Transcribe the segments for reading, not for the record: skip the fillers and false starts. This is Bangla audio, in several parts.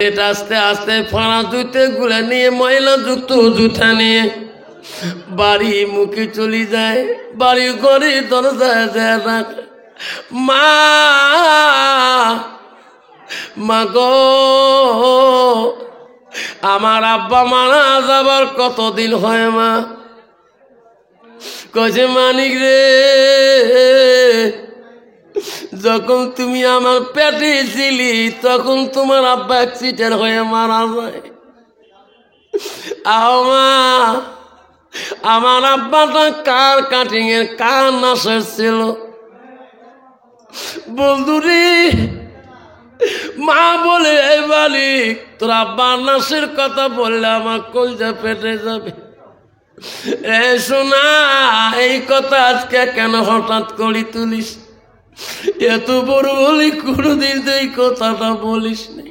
এটা আস্তে আস্তে ফাঁড়া জুতে গুলা নিয়ে ময়লা যুক্ত জুতা নিয়ে বাড়ি মুখে চলে যায়। বাড়ি ঘরে দরজায় যায় রাখ, মা মা গো আমার আব্বা মারা যাবার কতদিন হয় মা? কছে মানিক রে, যখন তুমি আমার পেটে ছিলি তখন তোমার আব্বা অ্যাক্সিডেন্ট হয়ে মারা যায়। আও মা, আমার আব্বাটা কার কাটিং এর কার নাশের ছিল বন্ধুরে। মা বলে এই মালিক তোর আব্বার নাশের কথা বললে আমার কলজা পেটে যাবে। এ শোনা, এই কথা আজকে কেন হঠাৎ করে তুলিস? এত বড় বলি কোনদিন তো এই কথাটা বলিস নি।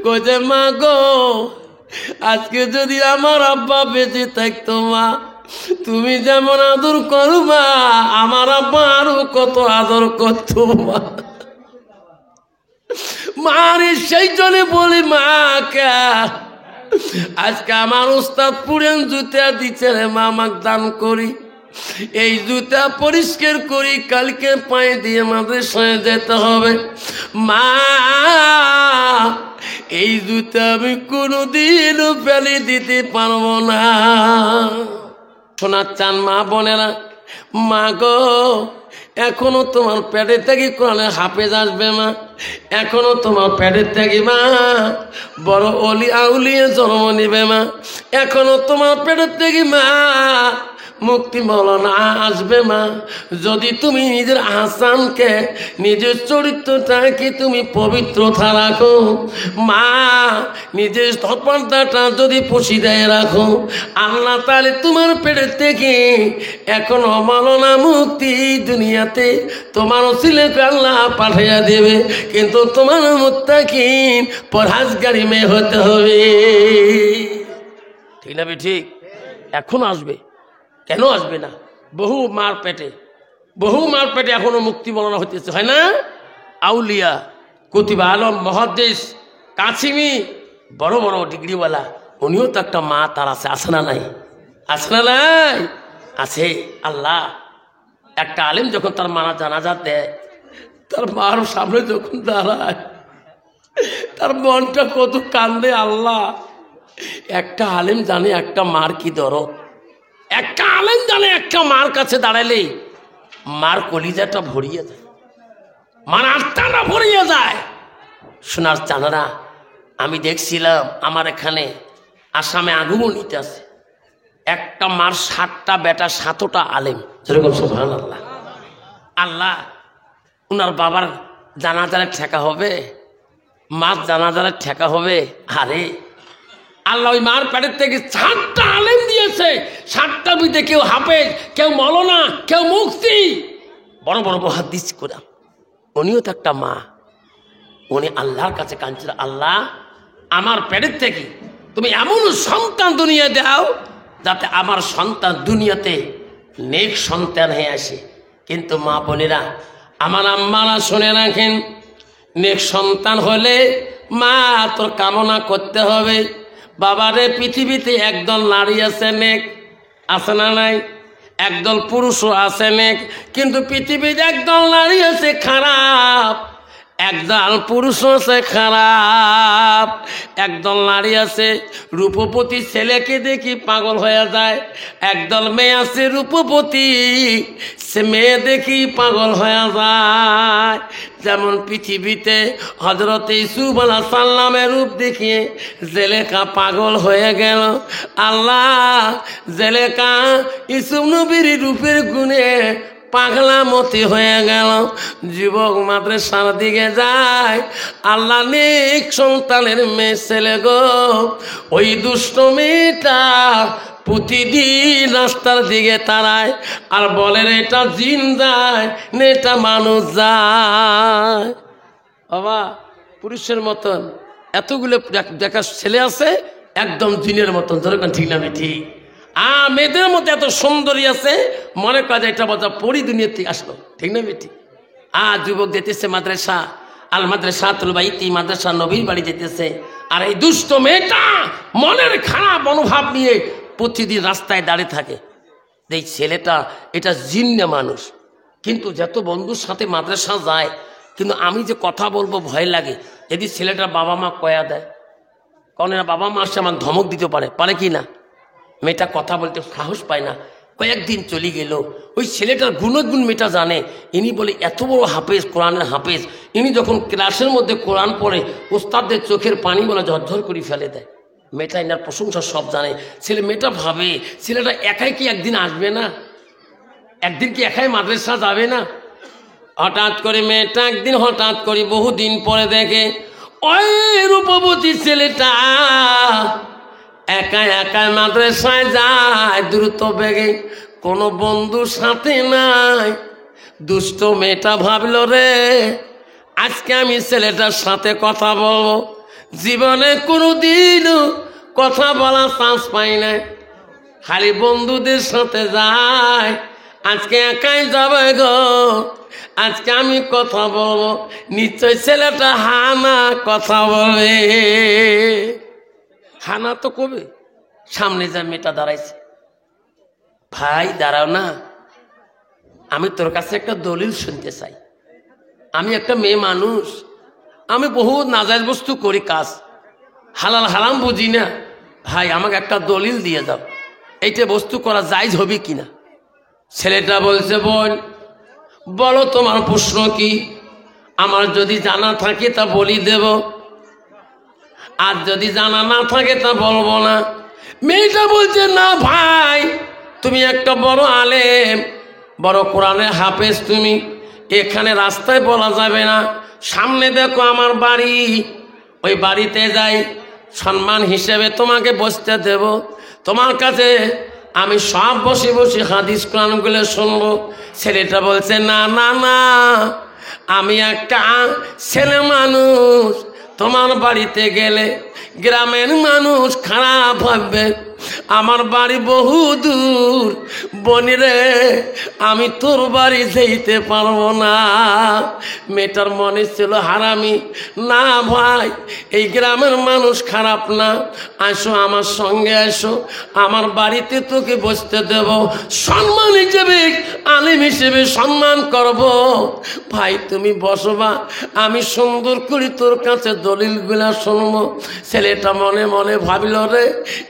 কইছে মা গো, আজকে যদি আমার আব্বা বেঁচে থাকতো মা, তুমি যেমন আদর করবা আমার আব্বা আরো কত আদর করতো মা। মারে সেই জন্য বলি মা কে আজকে আমার উস্তাদ পুরেন জুতা দিচ্ছে রে মা, আমাকে দান করি। এই জুতা পরিষ্কার করি, কালকে পায়ে দিয়ে মাদ্রাসায় যেতে হবে মা। এই জুতা আমি কোনোদিনও ফেলে দিতে পারবো না। শোনার চান মা বোনেরা, মা গো এখনো তোমার পেটের থেকে কোরআনের হাফেজ আসবে মা। এখনো তোমার পেটের থেকে মা বড় অলি আউলিয়ে জন্ম নিবে মা। এখনো তোমার পেটের থেকে মা মুক্তি মৌলানা আসবে মা। যদি তুমি নিজের আহসানকে, নিজের চরিত্রটাকে তুমি পবিত্রতা রাখো মা, নিজের পর্দাটা যদি পশিদায় রাখো, আল্লাহ তাআলা তোমার পেটের থেকে এখনো মৌলানা মুক্তি দুনিয়াতে তোমার ওসিলাকে আল্লাহ পাঠিয়ে দেবে। কিন্তু তোমার মুত্তাকিন পরহেজগারি মেয়ে হতে হবে। ঠিক না? ঠিক। এখন আসবে, কেন আসবে না? বহু মার পেটে এখনো মুক্তি বলানো হইতেছে, হয় না? আউলিয়া কুতুবে আলম মুহাদ্দিস কাসিমি বড় বড় ডিগ্রিওয়ালা, উনিও তো একটা মা তার আছে, আছে না নাই? আছে না নাই? আছে। আল্লাহ একটা আলেম যখন তার মারা জানাজা দেয়, তার মার সামনে যখন দাঁড়ায় তার মনটা কত কান্দে। আল্লাহ, একটা আলেম জানে একটা মার কি দরদ। একটা আলেম জানে একটা মার কাছে দাঁড়ালে মার কলিজাটা ভরিয়ে যায়, মার আত্মাটা ভরিয়ে যায়। শোনার চানারা, আমি দেখছিলাম আমার এখানে আসামে আগমনীতে আছে একটা মার 7টা বেটা 7টা আলেম। যেরকম সুবহানাল্লাহ। আল্লাহ, উনার বাবার জানাজারে ঠেকা হবে, মার জানাজারে ঠেকা হবে। আরে আল্লাহ ওই মার পেটের থেকে 7টা আলেম দিয়েছে। 7টা বিদে, কেউ হাফেজ, কেউ মৌলানা, কেউ মুফতি, বড় বড় মুহাদ্দিস করে। উনিও তো একটা মা, উনি আল্লাহর কাছে কাঁদছিল, আল্লাহ আমার পেটের থেকে তুমি এমন সন্তান দুনিয়া দাও যাতে আমার সন্তান দুনিয়াতে নেক সন্তান হয়ে আসে। কিন্তু মা বোনেরা, আমার আম্মারা শুনে রাখেন, নেক সন্তান হলে মা তোর কামনা করতে হবে। বাবারে, পৃথিবীতে একদল নারী আছে নেক, আছে না নাই? একদল পুরুষও আছে নেক, কিন্তু পৃথিবীতে একদল নারী আছে খারাপ, একদল পুরুষ আছে খারাপ। একদল নারী আছে রূপবতী ছেলেকে দেখি পাগল হয়ে যায়, একদল মেয়ে আছে রূপবতী সে মেয়ে দেখি পাগল হয়ে যায়। যেমন পৃথিবীতে হযরত ইউসুফ আলাইহিস সালামের রূপ দেখিয়ে জেলেখা পাগল হয়ে গেল। আল্লাহ, জেলেখা ইউসুফ নবীর রূপের গুণে পাগলা মতি হয়ে গেল। যুবক মাদ্রাসার দিকে যায়, আল্লাহ নেক সন্তানের মেয়ে ছেলে গো, ওই দুষ্ট মেয়েটা প্রতিদিন রাস্তার দিকে তারায় আর বলেন এটা জিন যায় না এটা মানুষ যায়। বাবা, পুরুষের মতন এতগুলো দেখার ছেলে আছে একদম জিনের মতন। যেরকম ঠিক না? ঠিক। মেয়েদের মধ্যে এত সুন্দরী আছে, মনে করা যায় এটা বোধ পরি দুনিয়া থেকে আসলো। ঠিক না? ঠিক। যুবক যেতেছে মাদ্রাসা, আল মাদ্রাসাতুল বাইতি, মাদ্রাসা নবীর বাড়ি যেতেছে। আর এই দুষ্ট মেয়েটা মনের খারাপ মনোভাব নিয়ে প্রতিদিন রাস্তায় দাঁড়িয়ে থাকে। এই ছেলেটা এটা জিন্না মানুষ, কিন্তু যত বন্ধুর সাথে মাদ্রাসা যায়, কিন্তু আমি যে কথা বলবো ভয় লাগে। যদি ছেলেটার বাবা মা কয়া দেয়, কারণ এরা বাবা মা আসে আমার ধমক দিতে পারে কি না? মেয়েটা কথা বলতে সাহস পায় না। কয়েকদিন চলে গেল, ওই ছেলেটার গুণগুণ মেয়েটা জানে। ইনি বলে এত বড় হাফেজ, কোরআনের হাফেজ। ইনি যখন ক্লাসের মধ্যে কোরআন পড়ে, ওস্তাদদের চোখের পানি বলে ঝরঝর করে ফেলে দেয়। মেয়েটা এনার প্রশংসা সব জানে। মেয়েটা ভাবে ছেলেটা একাই কি একদিন আসবে না, একদিন কি একাই মাদ্রাসা যাবে না? হঠাৎ করে মেয়েটা একদিন হঠাৎ করে বহুদিন পরে দেখে ওই রূপবতী ছেলেটা একা একা মাদ্রাসায় যায় দ্রুত বেগে, কোনো বন্ধুর সাথে নাই। দুষ্ট মেয়েটা ভাবল রে, আজকে আমি ছেলেটার সাথে কথা বলবো। জীবনে কোনোদিনও কথা বলার চান্স পাই না, খালি বন্ধুদের সাথে যায়। আজকে একাই যাবে গো, আজকে আমি কথা বলবো। নিশ্চয় ছেলেটা হানা কথা বলে। হানা তো কবে? সামনে যা মেয়েটা দাঁড়াইছে, ভাই দাঁড়াও না, আমি তোর কাছে একটা দলিল শুনতে চাই। আমি একটা মেয়ে মানুষ, আমি বহুত নাজায়েজ বস্তু করি, কাজ হালাল হারাম বুঝি না। ভাই আমাকে একটা দলিল দিয়ে দাও, এইটা বস্তু করা জায়েজ হবে কিনা। ছেলেটা বলছে বলো তোমার প্রশ্ন কি? আমার যদি জানা থাকে তা বলি দেব, আর যদি জানা না থাকে তা বলবো না। মেয়েটা বলছে না ভাই, তুমি একটা বড় আলেম, বড় কোরআনের হাফেজ, তুমি এখানে রাস্তায় বলা যাবে না। সামনে দেখো আমার বাড়ি, ওই বাড়িতে যাই, সম্মান হিসেবে তোমাকে বসতে দেব। তোমার কাছে আমি সব বসে বসে হাদিস কোরআনগুলো শুনবো। ছেলেটা বলছে না না না, আমি একটা ছেলে মানুষ, তোমার বাড়িতে গেলে গ্রামের মানুষ খারাপ ভাববে। আমার বাড়ি বহু দূর, বনিরে আমি তোর বাড়ি যেতে পারবো না। মেয়েটার মনে ছিল হারামি, না ভাই এই গ্রামের মানুষ খারাপ না, আসো আমার সঙ্গে আসো, আমার বাড়িতে তোকে বসতে দেব, সম্মান হিসেবে আলেম হিসেবে সম্মান করব। ভাই তুমি বসবা, আমি সুন্দর করে তোর কাছে দলিলগুলা শুনবো। ছেলেটা মনে মনে ভাবিল রে,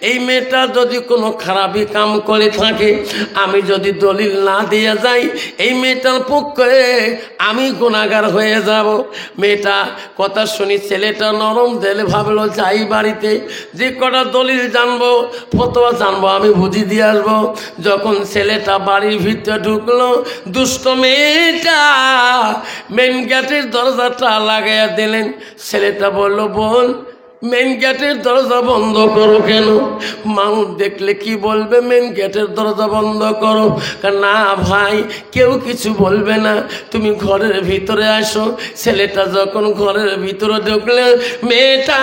এই মেয়েটা যদি কোনো খারাপই কাম করে থাকে, আমি যদি দলিল না দিয়ে যাই, এই মেয়েটার পক্ষে আমি গুনাহগার হয়ে যাব। মেয়েটা কথা শুনি ছেলেটা নরম দিলে ভাবলো যাই বাড়িতে, যে কটা দলিল জানবো, ফতোয়া জানবো, আমি বুঝি দিয়ে আসবো। যখন ছেলেটা বাড়ির ভিতরে ঢুকলো, দুষ্ট মেয়েটা মেন গেটের দরজাটা লাগাইয়া দিলেন। ছেলেটা বলল বোন, মেন গেটের দরজা বন্ধ করো কেন? মানুষ দেখলে কি বলবে মেন গেটের দরজা বন্ধ করো? না ভাই কেউ কিছু বলবে না, তুমি ঘরের ভিতরে আসো। ছেলেটা যখন ঘরের ভিতরে ঢুকলে, মেয়েটা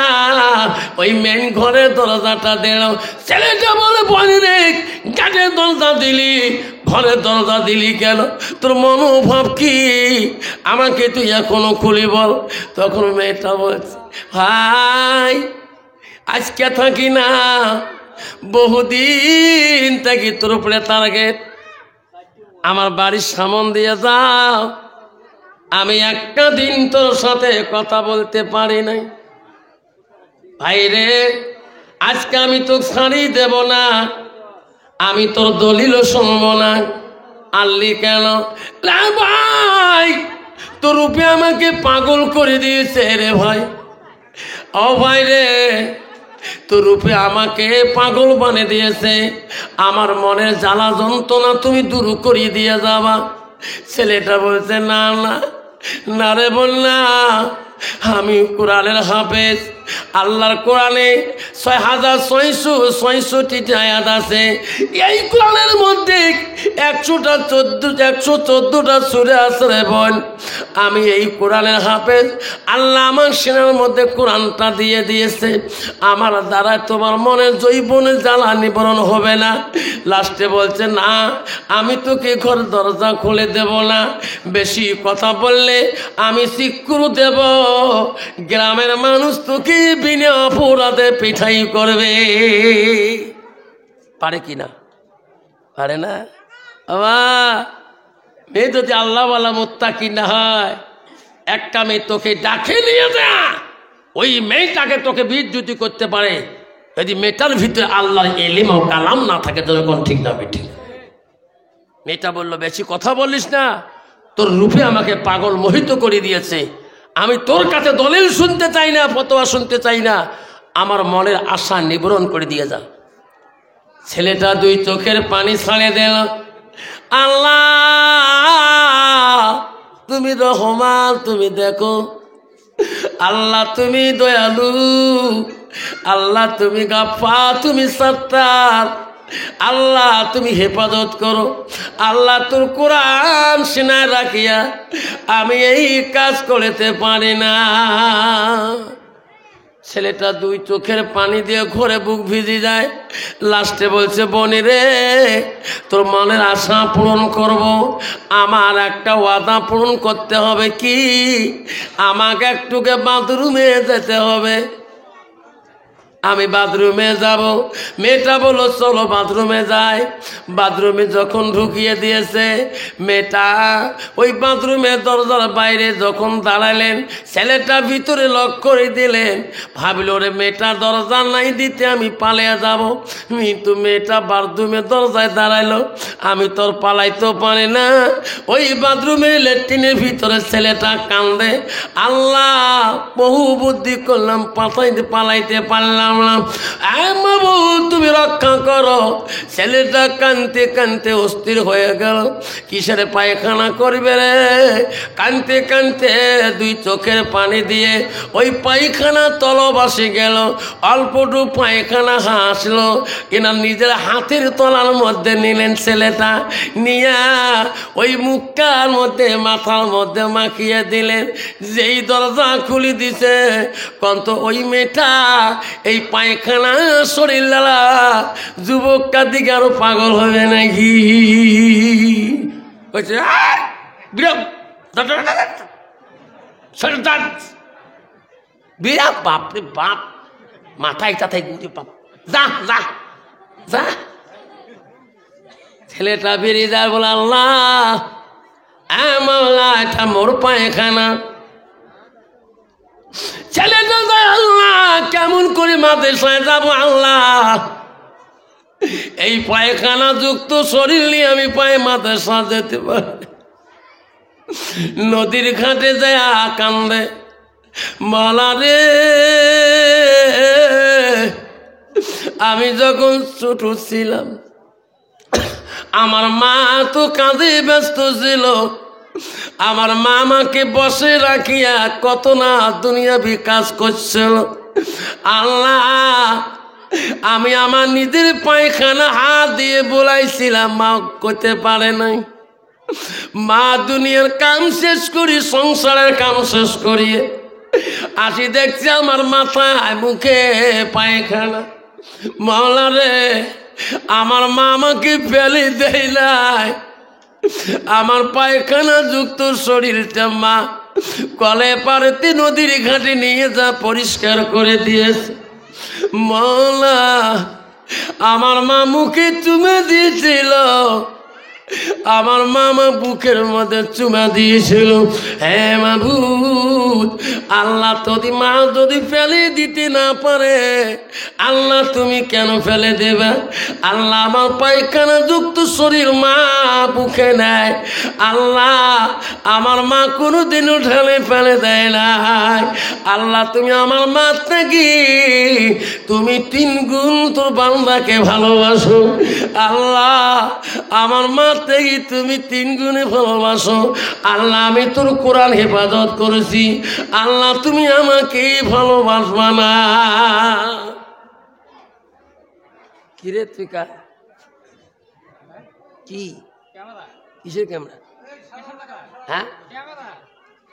ওই মেন ঘরের দরজাটা দিল। ছেলেটা বলে বলি রে, গেটের দরজা দিলি, ঘরের দরজা দিলি কেন? তোর মনোভাব কি? আমাকে তুই এখনো খুলি বল। তখন মেয়েটা বলছে ভাই আজকে থাকি না, বহুদিন থাকি তোর উপরে টার্গেট, আমার বাড়ির সামন দিয়ে যাও। আমি একটা দিন তোর সাথে কথা বলতে পারি নাই। ভাই রে আজকে আমি তোকে ছাড়ি দেব না, আমি তোর দলিলও শুনবো না। আল্লি কেন? ভাই তোর রূপে আমাকে পাগল করে দিয়েছে রে ভাই। ও ভাই রে, তোর রূপে আমাকে পাগল বানিয়ে দিয়েছে, আমার মনের জ্বালা যন্ত্রণা তুমি দূর করিয়ে দিয়ে যাবা। ছেলেটা বলছে না না না রে বল না, আমি কোরআনের হাফেজ, আল্লাহর কোরআনে 6666টি আয়াত আছে। এই কোরআনের মধ্যে 114টা সূরা আছে রে বোন। আমি এই কোরআনের হাফেজ, আল্লাহ আমার সিনার মধ্যে কোরআনটা দিয়ে দিয়েছে। আমার দ্বারা তোমার মনের জৈবনের জ্বালা নিবারণ হবে না। লাস্টে বলছে, না আমি তোকে ঘর দরজা খুলে দেব না, বেশি কথা বললে আমি শিক্ষুর দেব, গ্রামের মানুষ তোকে বিনা অপরাধে পিঠাই করবে। পারে কি না? পারে না। মেয়ে যদি আল্লাহওয়ালা মুত্তাকি না হয়, একটা মেয়ে তোকে ডাকে নিয়ে যা, ওই মেয়েটাকে তোকে বিদ্যুতি করতে পারে যদি মেয়েটার ভিতরে আল্লাহর ইলম ও কালাম না থাকে। যখন ঠিক না বেঠিক। মেয়েটা বলল, বেশি কথা বলিস না, তোর রূপে আমাকে পাগল মোহিত করে দিয়েছে, আমি তোর কাছে দলিল শুনতে চাই না, ফতোয়া শুনতে চাই না, আমার মনের আশা নিবারণ করে দিয়ে যা। ছেলেটা 2 চোখের পানি ছাড়ে দিল। আল্লাহ তুমি রহমান, তুমি দেখো, আল্লাহ তুমি দয়ালু, আল্লাহ তুমি গাফফার, তুমি সত্তার, আল্লাহ তুমি হেফাজত করো। আল্লাহ তোর কোরআন সিনায় রাখিয়া আমি এই কাজ করতে পারি না। ছেলেটা 2 চোখের পানি দিয়ে ঘরে বুক ভিজে যায়। লাস্টে বলছে, বনি রে তোর মনের আশা পূরণ করব, আমার একটা ওয়াদা পূরণ করতে হবে। কি? আমাকে একটুকে বাথরুমে যেতে হবে, আমি বাথরুমে যাব। মেয়েটা বলো চলো বাথরুমে যাই। বাথরুমে যখন ঢুকিয়ে দিয়েছে, মেয়েটা ওই বাথরুমের দরজার বাইরে যখন দাঁড়ালেন, ছেলেটা ভিতরে লক করে দিলেন। ভাবিল রে মেয়েটার দরজা নাই দিতে আমি পালিয়ে যাব, কিন্তু মেয়েটা বাথরুমের দরজায় দাঁড়াইলো। আমি তোর পালাইতে পারি না। ওই বাথরুমের ল্যাট্রিনের ভিতরে ছেলেটা কান্দে। আল্লাহ বহু বুদ্ধি করলাম, পালাইতে পারলাম না, তুমি রক্ষা করো। ছেলেটা কানতে কানতে অস্থির হয়ে গেল। কিসের পায়খানা করবে রে? কানতে কানতে 2 চোখের পানি দিয়ে ওই পায়খানা তলবাসে গেল। অল্পটু পায়খানা হাসলো, কিনা নিজের হাতের তলার মধ্যে নিলেন ছেলেটা, নিয়া ওই মুখটার মধ্যে মাথার মধ্যে মাখিয়ে দিলেন। যেই দরজা খুলে দিছে, কন্ত ওই মেয়েটা এই পায়খানা শরীর লালা যুবকটা দিকে আরো পাগল হবে নাকি? বিরাট বাপরে বাপ, মাথায় টাথায় গুঁড়ে বাপ, যা যা যা। ছেলেটা বেরিয়ে যায়, বলে আল্লাহ মাওলা এটা মোর পায়খানা। ছেলেটা যায়, আল্লাহ কেমন করে মাদ্রাসায় যাব আল্লাহ, এই পায়খানা যুক্ত শরীর নিয়ে আমি পায়ে মাদ্রাসা যেতে পারি? নদীর ঘাটে যায় কান্দে, মাওলা রে আমি যখন ছোট ছিলাম আমার মা তো কাঁদে ব্যস্ত ছিল, আমার মা আমাকে বসে রাখিয়া কত না দুনিয়াবি কাজ করছিল। আল্লাহ আমি আমার নিজের পায়খানা হাত দিয়ে বলাইছিলাম, মা করতে পারে নাই। মা দুনিয়ার কাম শেষ করি, সংসারের কাম শেষ করিয়ে আসি, দেখছি আমার মাথায় মুখে পায়খানা। মাওলা রে আমার মা আমাকে ফেলে দেয় নাই, আমার পায়খানা যুক্ত শরীরটা মা কলে পারেতে নদীর ঘাটে নিয়ে যা পরিষ্কার করে দিয়েছে। মাওলা আমার মা মুখে চুমে দিয়েছিল, আমার মামা বুকের মধ্যে চুমা দিয়েছিল। হ্যাঁ মাবুদ, আল্লাহ যদি মা যদি ফেলে দিতে না পারে, আল্লাহ তুমি কেন ফেলে দেবে? আল্লাহ আমার পায়খানা যুক্ত শরীর মা বুকে নেয়, আল্লাহ আমার মা কোনোদিনও ঢেলে ফেলে দেয় নাই। আল্লাহ তুমি আমার মা থেকে তুমি 3 গুণ তোর বান্দাকে ভালোবাসো। আল্লাহ আমার মা থেকে তুমি 3 গুণে ভালোবাসো। আল্লাহ আমি তোর কোরআন হেফাজত করেছি, আল্লাহ তুমি আমাকে ভালোবাসবা না? কিরে তুই কার কি কিসের ক্যামেরা? হ্যাঁ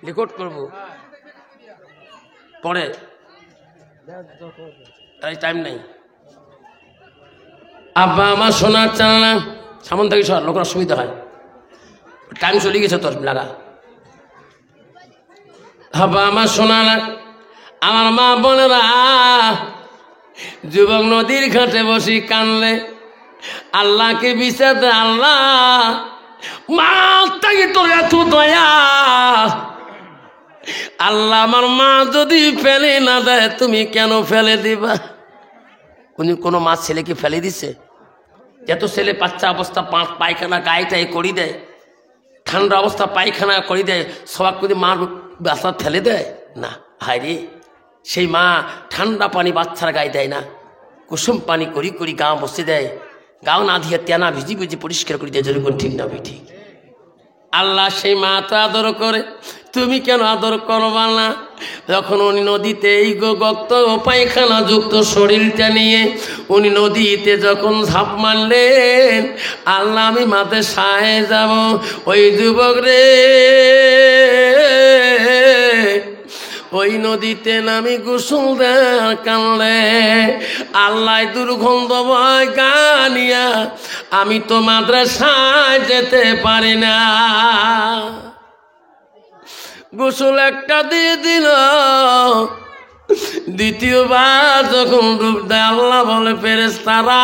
রেকর্ড করবো পরে, টাইম নাই। আব্বা আমার শোনার চাল না, সামন থেকে সর, লোকের অসুবিধা হয়, টাইম চলে গেছে তোর লাগা। আব্বা আমার শোনা না, আমার মা বোনেরা যুবক নদীর ঘাটে বসি কানলে আল্লাহকে বিচার দে, আল্লাহ মা তাকে তোর এত দয়া, আল্লাহ আমার মা যদি ফেলে না দেয় তুমি কেন ফেলে দিবা? কোনো মা ছেলেকে ফেলে দিছে? এত ছেলে বাচ্চা অবস্থা পায়খানা গায়েটাই করি দেয়, ঠান্ডা অবস্থা পায়খানা করি দেয়, সবাক করে মার বাচ্চা ফেলে দেয় না? হায় রে, সেই মা ঠান্ডা পানি বাচ্চার গায়ে দেয় না, কুসুম পানি করি করি গা বসে দেয়, গাও না দিয়ে তেনা ভিজি ভিজি পরিষ্কার করে দেয়। যেরকম ঠিক না ঠিক? আল্লাহ সেই মা তো আদর করে, তুমি কেন আদর করবা না? যখন উনি নদীতে এই গক্ত পায়খানা যুক্ত শরীরটা নিয়ে উনি নদীতে যখন ঝাঁপ মারলেন, আল্লাহ আমি মাঠে সায়ে যাব, ওই যুবক রে ওই নদীতে নামি গোসল দেওয়ার কানলে আল্লাহ দুর্গন্ধ ভয় গানিয়া আমি তো মাদ্রাসায় যেতে পারি না। গোসল একটা দিয়ে দিল, দ্বিতীয়বার যখন ডুব দেয় আল্লাহ বলে ফেরেশতারা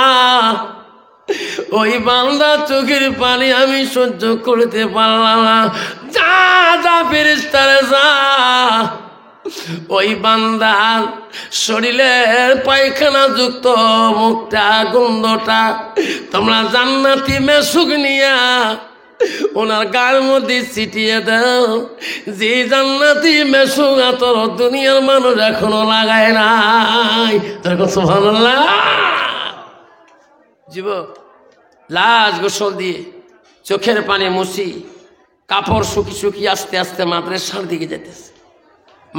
ওই বান্দা চোখের পানি আমি সহ্য করতে পারলাম না, যা যা ফেরেশতারা যা, ওই বান্দার শরীরের পায়খানা যুক্ত মুখটা গন্ধটা তোমরা জান্নাতি মেশুক নিয়া ওনার গায়ের মধ্যে ছিটিয়ে দাও, যে জান্নাতি মেশুক আতর দুনিয়ার মানুষ এখনো লাগায় নাই। সুবহানাল্লাহ। যুবক লাশ গোসল দিয়ে চোখের পানি মুছি কাপড় শুকি শুকিয়ে আস্তে আস্তে মাদ্রাসার দিকে যেতেছে।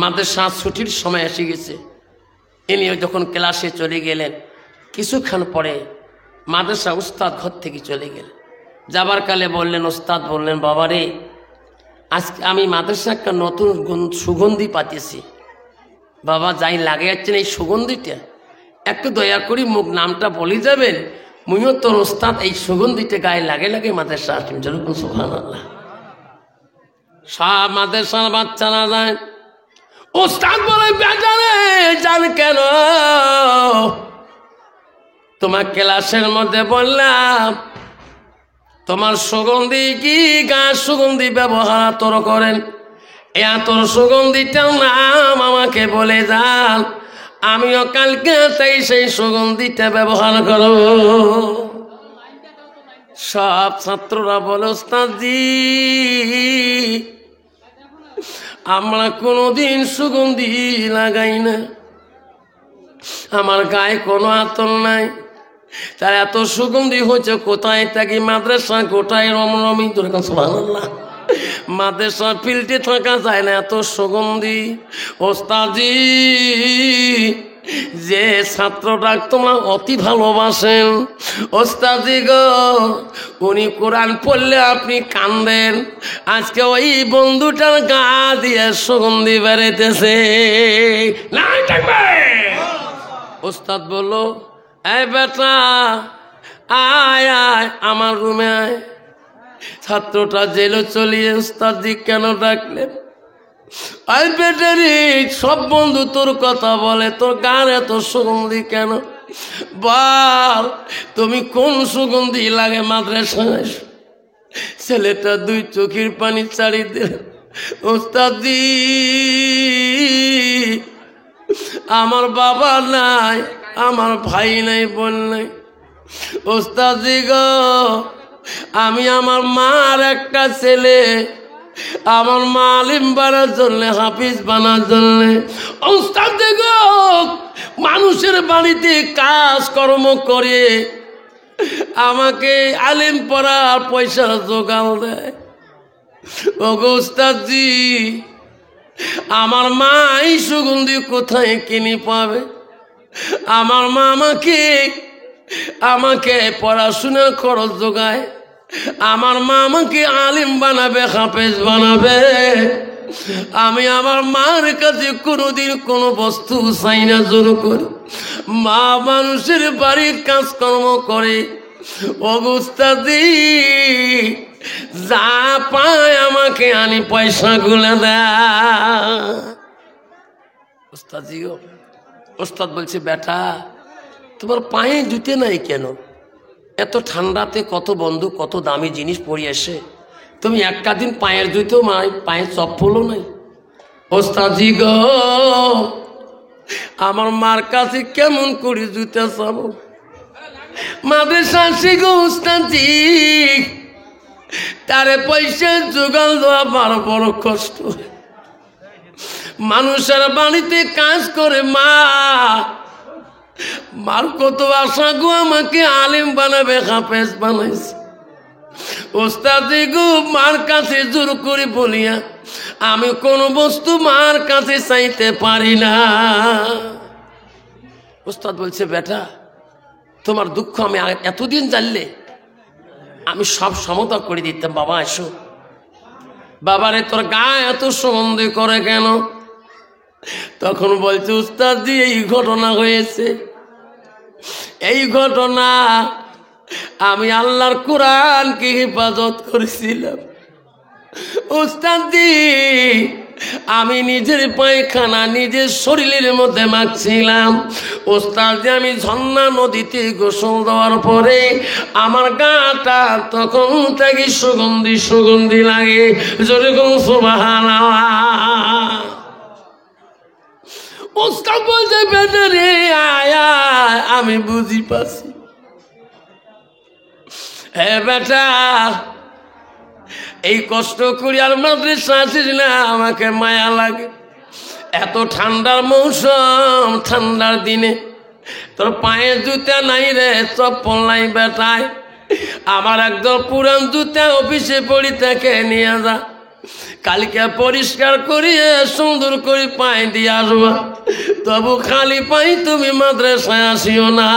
মাদ্রাসা ছুটির সময় এসে গেছে, ইনি যখন ক্লাসে চলে গেলেন, কিছুক্ষণ পরে মাদ্রাসা উস্তাদ ঘর থেকে চলে গেলেন। যাবার কালে বললেন, ওস্তাদ বললেন, বাবা রে আজকে আমি মাদ্রাসা একটা নতুন সুগন্ধি পাতেছি, বাবা যাই লাগে যাচ্ছেন এই সুগন্ধিটা একটু দয়া করি মুখ নামটা বলে যাবেন, মুইও তোর ওস্তাদ এই সুগন্ধিটা গায়ে লাগে লাগে মাদ্রাসা আসেন। যেরকম সুবহানাল্লাহ। সব মাদ্রাসার বাচ্চারা যায়, ওস্তাদ বলে বেজারে জান কেন? তোমার ক্লাসের মধ্যে বললাম তোমার সুগন্ধি কি গাছ সুগন্ধি ব্যবহার তোর করেন, তোর সুগন্ধিটার নাম আমাকে বলে যান, আমিও কালকে তাই সেই সুগন্ধিটা ব্যবহার করব। সব ছাত্ররা বলে, ওস্তাদজি আমরা কোনোদিন সুগন্ধি লাগাই না, আমার গায়ে কোনো আতর নাই, তার এত সুগন্ধি হচ্ছে কোথায় থাকি? মাদ্রাসা কোথায় রমরমি। সুবহানাল্লাহ। মাদ্রাসা ফিল্ডে থাকা যায় না, এত সুগন্ধি। ওস্তাদজি যে ছাত্রটা তোমরা অতি ভালোবাসেন, ওস্তাদজি গো উনি কোরআন পড়লে আপনি কান্দেন, আজকে ওই বন্ধুটার গা দিয়ে সুগন্ধি বেড়েতেছে। ওস্তাদ বললো, এই বেটা আয় আয় আমার রুমে আয়। ছাত্রটা জেলে চলিয়ে, ওস্তাদজি কেন ডাকলেন? আই বেটারি সব বন্ধু তোর কথা বলে, তোর গান এত সুগন্ধি কেন? বল তুমি কোন সুগন্ধি লাগে মাদ্রাসায়? ছেলেটা দুই চোখের পানি ছাড়ি দিল, ওস্তাদজি আমার বাবা নাই, আমার ভাই নাই, বোন নাই, ওস্তাদজি গো আমি আমার মার একটা ছেলে, আমার মা আলিম বানার জন্য, হাফিজ বানার জন্য, ওস্তাদজি গো মানুষের বাড়িতে কাজ কর্ম করে আমাকে আলিম পড়ার পয়সার জোগাড় দেয়। ওগো উস্তাদজি, আমার মা এই সুগন্ধি কোথায় কিনে পাবে? আমার মা আমাকে পড়াশোনার খরচ যোগায়, আমার মা আমাকে আলিম বানাবে, হাফেজ বানাবে। আমি আমার মার কাছে কোনোদিন কোনো বস্তু চাই না জোর করে। মা মানুষের বাড়ির কাজকর্ম করে। অবস্থাদি যা পায় আমাকে আনি পয়সা গুলো দেয়। ওস্তাদজিও, ওস্তাদ বলছে, বেটা তোমার পায়ে জুতে নাই কেন? এত ঠান্ডাতে কত বন্ধু কত দামি জিনিস পরে আসে, তুমি একটা দিন পায়ের জুতেও পায়ের চপ্পলও নাই। ওস্তাদজি গো, আমার মার কাছে কেমন করে জুতা চাবো? মাদ্রাসা শিখো উস্তাদজি, তারে পয়সা জোগাড় দেওয়া বড় কষ্ট। মানুষের বাড়িতে কাজ করে মার কত আশা গো, আমাকে আলিম বানাবে, হাফেজ বানাইছে। ওস্তাদজি গো, মার কাছে জোর করে বলিয়া আমি কোন বস্তু মার কাছে চাইতে পারি না। ওস্তাদ বলছে, বেটা তোমার দুঃখ আমি এতদিন জানলে আমি সব সমতা করে দিতাম। বাবা এসো। বাবারে তোর গায়ে এত সন্দেহ করে কেন? তখন বলছে, উস্তাদজি এই ঘটনা হয়েছে, এই ঘটনা আমি আল্লাহর কোরআনকে হেফাজত করেছিলাম। উস্তাদজি আমি নিজের পায়খানা নিজের শরীরের মধ্যে মাখছিলাম। ওস্তাদজি আমি ঝর্ণা নদীতে গোসল দেওয়ার পরে আমার গাটা তখন থেকে সুগন্ধি সুগন্ধি লাগে। যেরকম সুবহানাল্লাহ। ওস্তাদ বলছে, বেটা রে আয়া, আমি বুঝি পাচ্ছি। হে বেটা, এই কষ্ট করি আর মাদ্রাসা আসিস না, আমাকে মায়া লাগে। এত ঠান্ডার মৌসুম, ঠান্ডার দিনে তোর পায়ে জুতা নাই রে, চপ্পল নাই বেটায়। আমার একদম পুরান জুতা অফিসে পড়ি, তাকে নিয়ে যা, কালকে পরিষ্কার করিয়ে সুন্দর করে পায়ে দিয়ে আসবা। তবু খালি পাই তুমি মাদ্রাসায় আসিও না।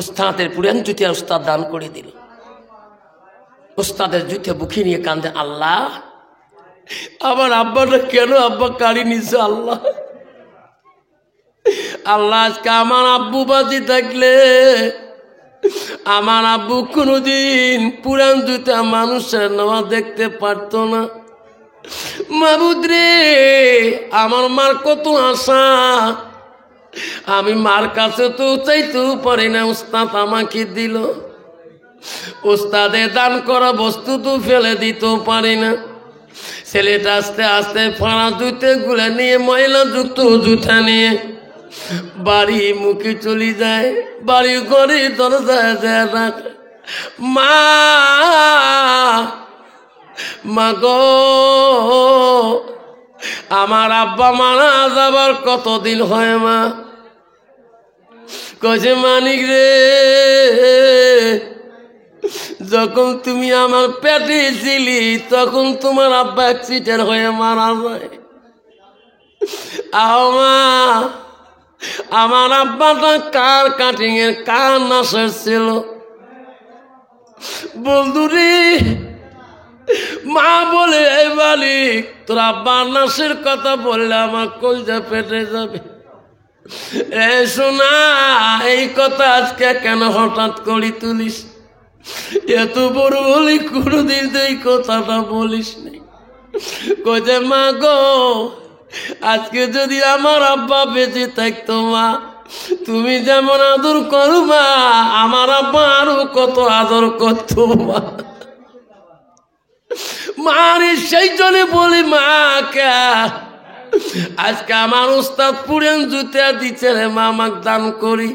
উস্তাদের পুরান জুতা উস্তাদ দান করে দিল। উস্তাদের জুতে বুকে নিয়ে কান্দে, আল্লাহ আমার আব্বাটা কেন আব্বা কাড়ি নিছে? আল্লাহ আল্লাহ আজকে আমার আব্বু বাজি থাকলে আমার আব্বু কোনোদিন পুরান জুতা মানুষের নেওয়া দেখতে পারতো না। মাবুদ রে, আমার মার কত আশা, আমি মার কাছে তো চাইতেও পারি না, উস্তাদ আমাকে দিল। উস্তাদে দান করা বস্তু তো ফেলে দিতেও পারি না। ছেলেটা আস্তে আস্তে ফাঁড়া জুতে গুলে নিয়ে ময়লা যুক্ত জুতা নিয়ে বাড়ি মুখে চলে যায়। বাড়ি ঘরে দরজায় যায় রাখ, মা গো, আমার আব্বা মারা যাবার কতদিন হয় মা? কইছে, মানিক রে, যখন তুমি আমার পেটে ছিলি তখন তোমার আব্বা অ্যাক্সিডেন্ট হয়ে মারা যায়। আও মা, আমার আব্বাটা কার কাটিং এর কার নার্সের ছিল। বন্ধুরে, মা বলে, এই মালিক তোর আব্বার নার্সের কথা বললে আমার কলজা পেটে যাবে। এ শোনা, এই কথা আজকে কেন হঠাৎ করে তুলিস? এত বড় বলি কোনোদিন এই কথাটা বলিস নি। কইছে, মা গো, আজকে যদি আমার আব্বা বেঁচে থাকতো মা, তুমি যেমন আদর করো মা, আমার আব্বা আরো কত আদর করতো মা। মারে সেই জন্য বলি, মা কে আজকে আমার উস্তাদ পুরান জুতা দিচ্ছে রে মা, আমাকে দান করি।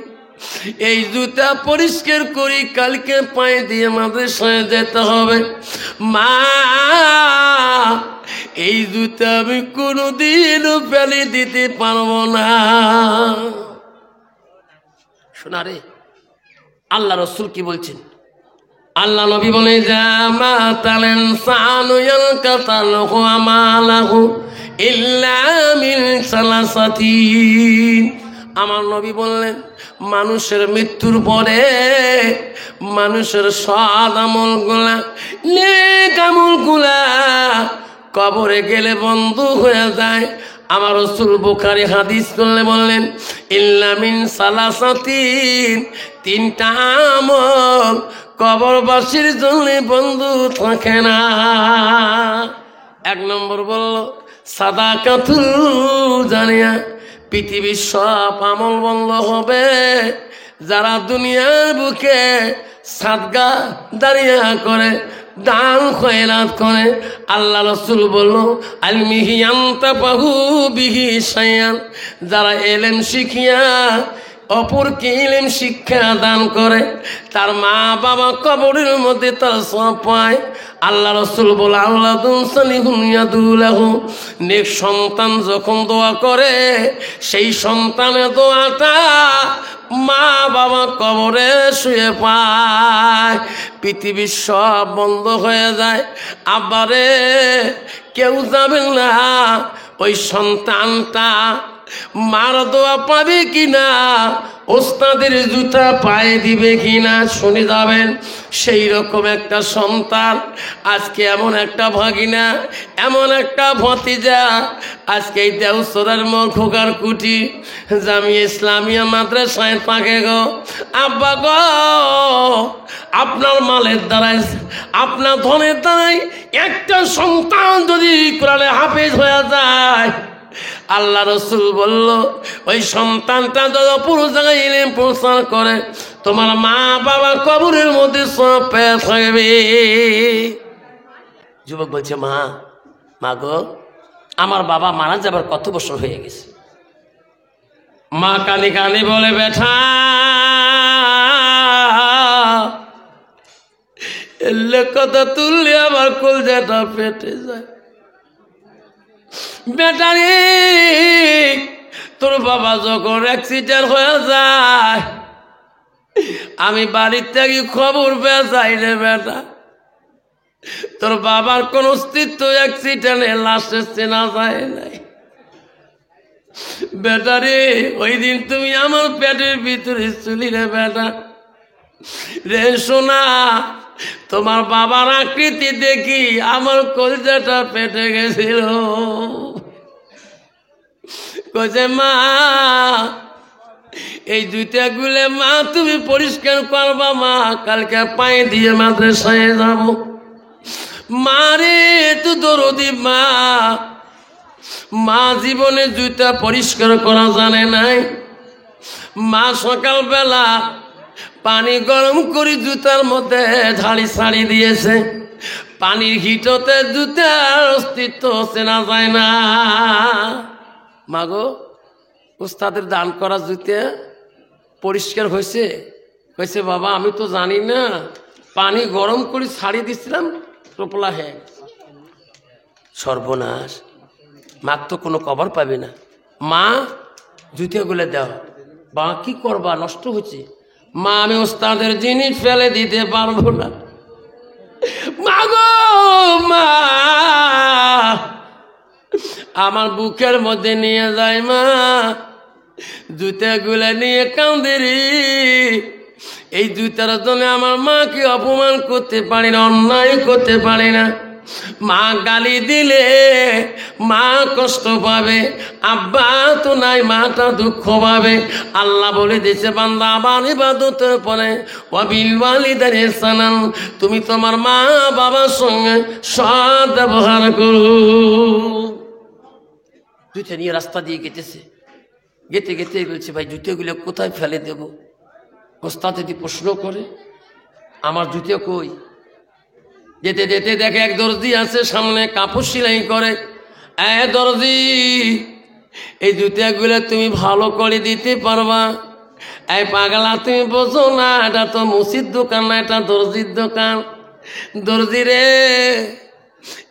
এই জুতা পরিষ্কার করি, কালকে পায়ে দিয়ে মাদ্রাসায় যেতে হবে। মা, এই জুতা আমি কোনোদিনও ফেলে দিতে পারবো না। শোনা রে, আল্লাহ রসুল কি বলছেন? আল্লাহ নবী বলে জামা তালেন সানুয়াল কাতালহু আমালাহু ইল্লা মিন সালাসাতিন। আমার নবী বললেন মানুষের মৃত্যুর পরে মানুষের সৎ আমলগুলা নেক আমলগুলা কবরে গেলে বন্ধ হয়ে যায়। আমার রাসূল বুখারী হাদিস করলে বললেন ইল্লা মিন সালাসাতিন, তিনটা আমল কবরবাসীর জন্য বন্ধু থাকে না। এক নম্বর বলল সাদাকাতুল জারিয়া, পৃথিবীর সব আমল বন্ধ হবে যারা দুনিয়ার বুকে সাদকা দাঁড়িয়া করে, দান খয়রাত করে। আল্লাহ রসুল বলল আলমিহি আনতাফাহু বিহি শাইআন, যারা ইলম শিখিয়া অপরকে ইলম শিক্ষা দান করে তার মা বাবা কবরের মধ্যে তার সওয়াব পায়। আল্লাহ রসুল বলে আওলাদুন সালিহুন ইয়াদুলাহু, নেক সন্তান যখন দোয়া করে সেই সন্তানের দোয়াটা মা বাবা কবরে শুয়ে পায়। পৃথিবীর সব বন্ধ হয়ে যায়, আবারে কেউ যাবেন না, ওই সন্তানটা মার দোয়া পাবে কিনা, ওস্তাদের জুতা পায়ে দিবে কিনা শুনে যাবেন। সেই রকম একটা সন্তান আজকে এমন একটা ভাগিনা, এমন একটা ভতিজা আজকে এই দেওসরের খোকার কুটি জামিয়া ইসলামিয়া মাদ্রাসায় থাকে গো। আব্বা গো, আপনার মালের দ্বারাই আপনার ধনের দ্বারাই একটা সন্তান যদি কোরআনে হাফেজ হয়ে যায়, আল্লাহ রসুল বলল ওই সন্তানটা যত পুরো জায়গায় ইলম প্রচার করে তোমার মা বাবা কবরের মধ্যে সব পেয়ে থাকবে। যুবক বলছে মা গো, আমার বাবা মারা যাবার কত বছর হয়ে গেছে। মা কানে কানে বলে বেটা এলে কথা তুললে আমার কলজাটা পেটে যায়। বেটারে তোর বাবা যখন অ্যাক্সিডেন্ট হয়ে যায় আমি বাড়ির থেকে খবর পেয়ে যাই রে বেটা, তোর বাবার কোন অস্তিত্ব অ্যাক্সিডেন্টে লাশে চেনা যায় নাই। বেটারে ওই দিন তুমি আমার পেটের ভিতরে চলি রে বেটা রে। শোনা, তোমার বাবার আকৃতি দেখি আমার কলজাটা পেটে গেছিল। কইছে মা এই দুইটা গুলে মা তুমি পরিষ্কার করবা, মা কালকে পায়ে দিয়ে মাদ্রাসায় যাব। মারে তুই দরদি মা জীবনে জুতা পরিষ্কার করা জানে নাই। মা সকালবেলা পানি গরম করে জুতার মধ্যে ঢালি ছাড়ি দিয়েছে, পানির হিটতে জুতার অস্তিত্ব চেনা যায় না। মাগো, উস্তাদের দান করা জুতা পরিষ্কার হয়েছে? কইছে বাবা আমি তো জানি না, পানি গরম করে ছাড়ি দিছিলাম টোপলা হে। সর্বনাশ, মার তো কোনো কবর পাবে না। মা জুতাগুলো দাও। বা কি করবা, নষ্ট হচ্ছে। মা আমি ওস্তাদের জিনিস ফেলে দিতে পারবো না। মাগো মা আমার বুকের মধ্যে নিয়ে যায় মা, জুতাগুলো নিয়ে কাঁদেরি। এই জুতার জন্য আমার মাকে অপমান করতে পারি না, অন্যায় করতে পারি না। মা গালি দিলে মা কষ্ট পাবে, আব্বা তো নাই মাটা দুঃখ পাবে। আল্লাহ বলে দিয়েছে বান্দা আমার ইবাদতের পরে ওয়াবিল ওয়ালিদাইনি ইহসানান, তুমি তোমার মা বাবার সঙ্গে সৎ ব্যবহার করো। জুতা নিয়ে রাস্তা দিয়ে গেতেছে, গেতে গেতে বলছে ভাই জুতোগুলো কোথায় ফেলে দেব? ওস্তাদ যদি প্রশ্ন করে আমার জুতো কই, যেতে যেতে দেখে এক দর্জি আছে সামনে, কাপড় সেলাই করে। দর্জি এই জুতাগুলো তুমি ভালো করে দিতে পারবা? পাগলা তুমি বোঝো না, এটা তো মুসির দোকান না, এটা দর্জির দোকান। দর্জি রে,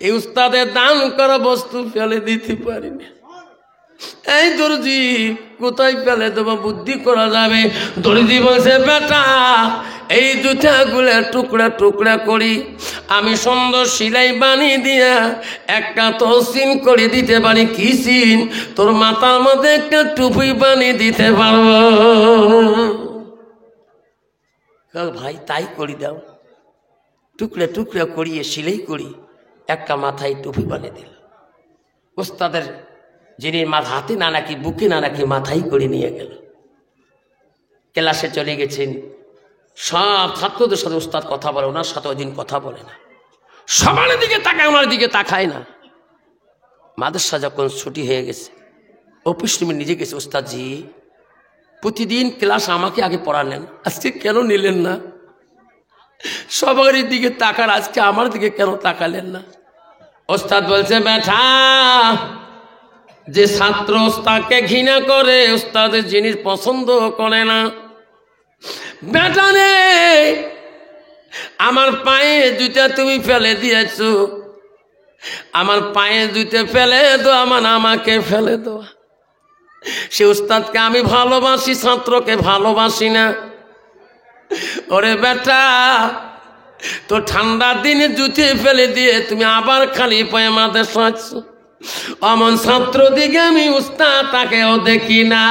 এই উস্তাদের দান করা বস্তু ফেলে দিতে পারি না। এই দর্জি কোথায় ফেলে দেবো বুদ্ধি করা যাবে? দর্জি বলছে বেটা এই জুতাগুলো টুকরা টুকরা করি আমি সুন্দর সেলাই বানিয়ে দিয়া একটা তো সিন করে দিতে পারি। কি সিন? তোর মাথার মধ্যে একটা টুপি বানিয়ে দিতে পারবো। ভাই তাই করি দাও। টুকরা টুকরা করিয়ে সেলাই করি একটা মাথায় টুপি বানিয়ে দিল। ওস্তাদের যিনি মাথা হাতে না নাকি বুকে না নাকি মাথায় করে নিয়ে গেল। ক্লাসে চলে গেছেন, সব ছাত্রদের সাথে ওস্তাদ কথা বলে, ওনার সাথে ওই দিন কথা বলে না, সবার দিকে তাকায়, ওনার দিকে তাকায় না। মাদ্রাসা যখন ছুটি হয়ে গেছে অফিস রুমে নিজে গেছে, ওস্তাদজি প্রতিদিন ক্লাস আমাকে আগে পড়ালেন, আজকে কেন নিলেন না? সবার দিকে তাকার, আজকে আমার দিকে কেন তাকালেন না? ওস্তাদ বলছে বেটা যে ছাত্র ওস্তাদকে ঘৃণা করে ওস্তাদের জিনিস পছন্দ করে না, বেটা রে আমার পায়ে জুতা তুমি ফেলে দিয়েছো, আমার পায়ে জুতে ফেলে দো, আমার আমাকে ফেলে দো। সে উস্তাদকে আমি ভালোবাসি, ছাত্রকে ভালোবাসি না। ওরে বেটা তো ঠান্ডার দিনে জুতে ফেলে দিয়ে তুমি আবার খালি পায়ে মাদ্রাসা আসছো, অমন ছাত্র দিকে আমি উস্তাদ তাকেও দেখি না।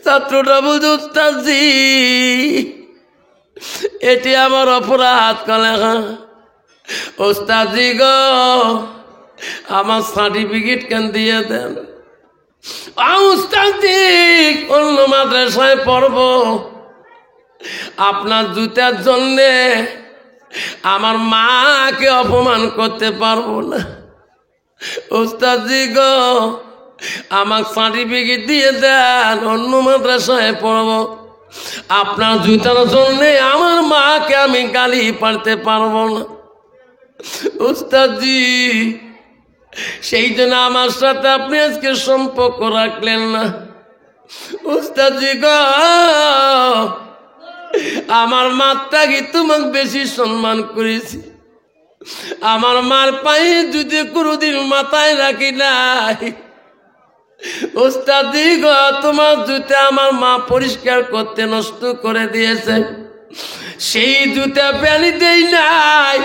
ছাত্রটা বুঝে উস্তাদজি এটি আমার অপরাধ কলে। ওস্তাদজি গো আমার সার্টিফিকেট কেন দিয়ে দেন? ওস্তাদজি অন্য মাদ্রাসায় পড়ব, আপনার জুতার জন্যে আমার মাকে অপমান করতে পারবো না। ওস্তাদজি গো আমার সার্টিফিকেট দিয়ে দেন, অন্য মাদ্রাসায় পড়ব, আপনার জুতার জন্যে আমার মাকে আমি গালি পারতে পারবো না। ওস্তাদজি সেই জন্য আমার সাথে আপনি আজকে সম্পর্ক রাখলেন না। ওস্তাদজি গো আমার মাটাকে তোমাকে বেশি সম্মান করেছি, আমার মার পায়ে যদি কোনোদিন মাথায় রাখি নাই। ওস্তাদজি গো তোমার জুতা আমার মা পরিষ্কার করতে নষ্ট করে দিয়েছে, সেই জুতা ফেলে দেই নাই।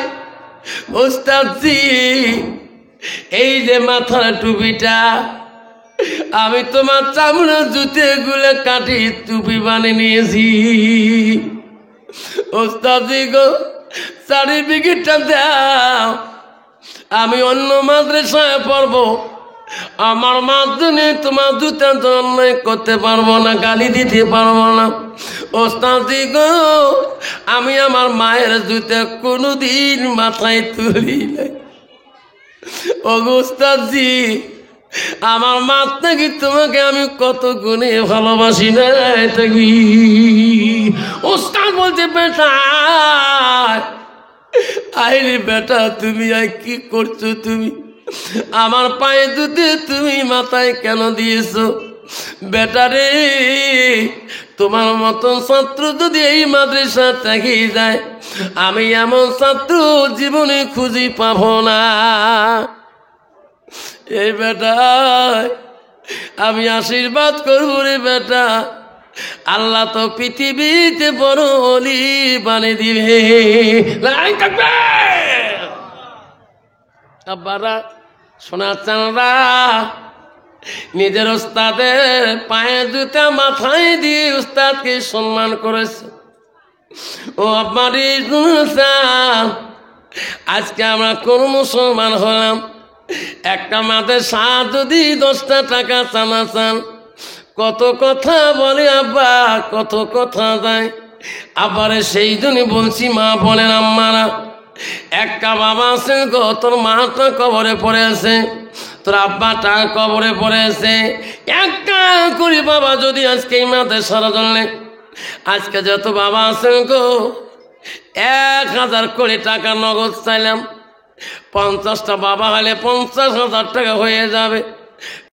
ওস্তাদজি এই যে মাথার টুপিটা আমি তোমার চামড়া জুতে গুলো কাটি টুপি বানিয়ে নিয়েছি। ওস্তাদজি গো সার্টিফিকেটটা দাও, আমি অন্য মাদ্রাসায় পড়বো, আমার মাধ্যমে তোমার জুতা অন্যায় করতে পারবো না, গালি দিতে পারবো না। ওস্তাদজি গো আমি আমার মায়ের জুতা কোনোদিন মাথায় তুলি নাই। ও ওস্তাদজি আমার মাথাকে তোমাকে আমি কত গুণে ভালোবাসি না থাকি। ওস্তাদ বলছে বেটা আইরে বেটা তুমি আর কি করছো? তুমি আমার পায়ে দুধে তুমি মাথায় কেন দিয়েছো? বেটা রে তোমার মতন ছাত্র যদি এই মাদ্রাসা থেকে যায় আমি এমন ছাত্র জীবনে খুঁজি পাবো না। এই বেটা আমি আশীর্বাদ করবো রে বেটা, আল্লাহ তো পৃথিবীতে বড় অলি বানিয়ে দিবে। আব্বারা সোনা চাঁদা নিজের উস্তাদের পায়ে জুতা মাথায় দিয়ে উস্তাদকে সম্মান করেছে। ও আব্বারি আজকে আমরা কোন মুসলমান হলাম, একটা মাদ্রাসা যদি 10টা টাকা চানা চান কত কথা বলে আব্বা, কত কথা যায়। আবার সেই জন্য বলছি মা বলেন আম্মারা, একটা বাবা আছে গো তোর মাটা কবরে পড়ে আছে, তোর আব্বাটা কবরে পড়ে আছে, একটা করি বাবা যদি আজকে এই মাদ্রাসার জন্য আজকে যত বাবা আছেন গো 1000 কোটি টাকা নগদ চাইলাম, 50টা বাবা হলে 50,000 টাকা হয়ে যাবে।